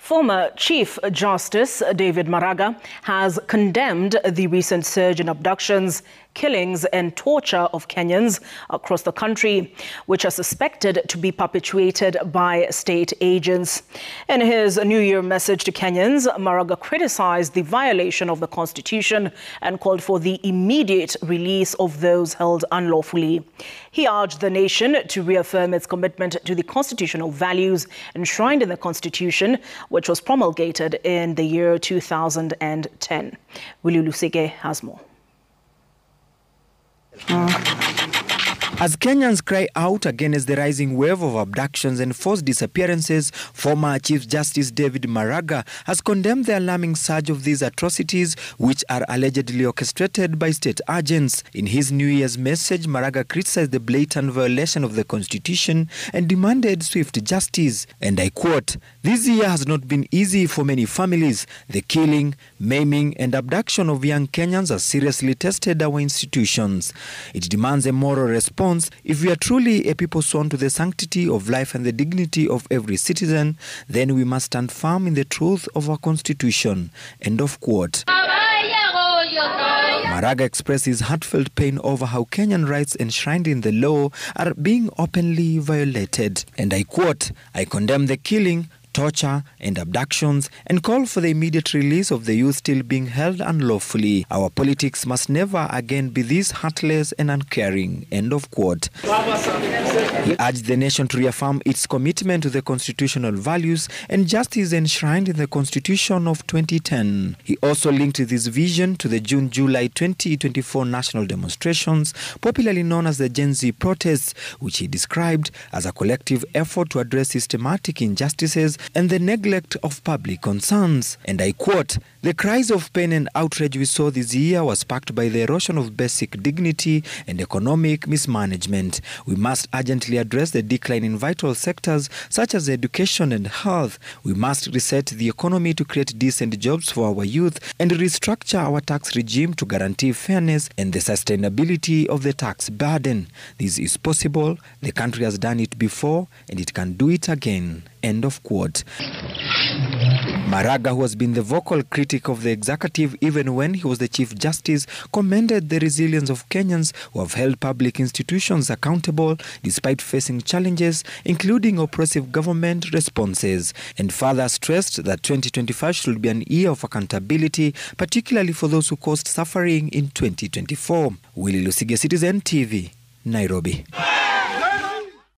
Former Chief Justice David Maraga has condemned the recent surge in abductions, killings and torture of Kenyans across the country, which are suspected to be perpetrated by state agents. In his New Year message to Kenyans, Maraga criticized the violation of the Constitution and called for the immediate release of those held unlawfully. He urged the nation to reaffirm its commitment to the constitutional values enshrined in the Constitution, which was promulgated in the year 2010. Willie Lusige has more. As Kenyans cry out against the rising wave of abductions and forced disappearances, former Chief Justice David Maraga has condemned the alarming surge of these atrocities, which are allegedly orchestrated by state agents. In his New Year's message, Maraga criticized the blatant violation of the Constitution and demanded swift justice. And I quote, "This year has not been easy for many families. The killing, maiming and abduction of young Kenyans has seriously tested our institutions. It demands a moral response. If we are truly a people sworn to the sanctity of life and the dignity of every citizen, then we must stand firm in the truth of our Constitution." End of quote. Maraga expressed his heartfelt pain over how Kenyan rights enshrined in the law are being openly violated. And I quote, "I condemn the killing, torture and abductions and call for the immediate release of the youth still being held unlawfully. Our politics must never again be this heartless and uncaring." End of quote. He urged the nation to reaffirm its commitment to the constitutional values and justice enshrined in the Constitution of 2010. He also linked this vision to the June-July 2024 national demonstrations, popularly known as the Gen Z protests, which he described as a collective effort to address systematic injustices and the neglect of public concerns. And I quote, "The cries of pain and outrage we saw this year was sparked by the erosion of basic dignity and economic mismanagement. We must urgently address the decline in vital sectors such as education and health. We must reset the economy to create decent jobs for our youth and restructure our tax regime to guarantee fairness and the sustainability of the tax burden. This is possible. The country has done it before and it can do it again." End of quote. Maraga, who has been the vocal critic of the executive even when he was the Chief Justice, commended the resilience of Kenyans who have held public institutions accountable despite facing challenges, including oppressive government responses, and further stressed that 2025 should be an year of accountability, particularly for those who caused suffering in 2024. Willie Lusige, Citizen TV, Nairobi.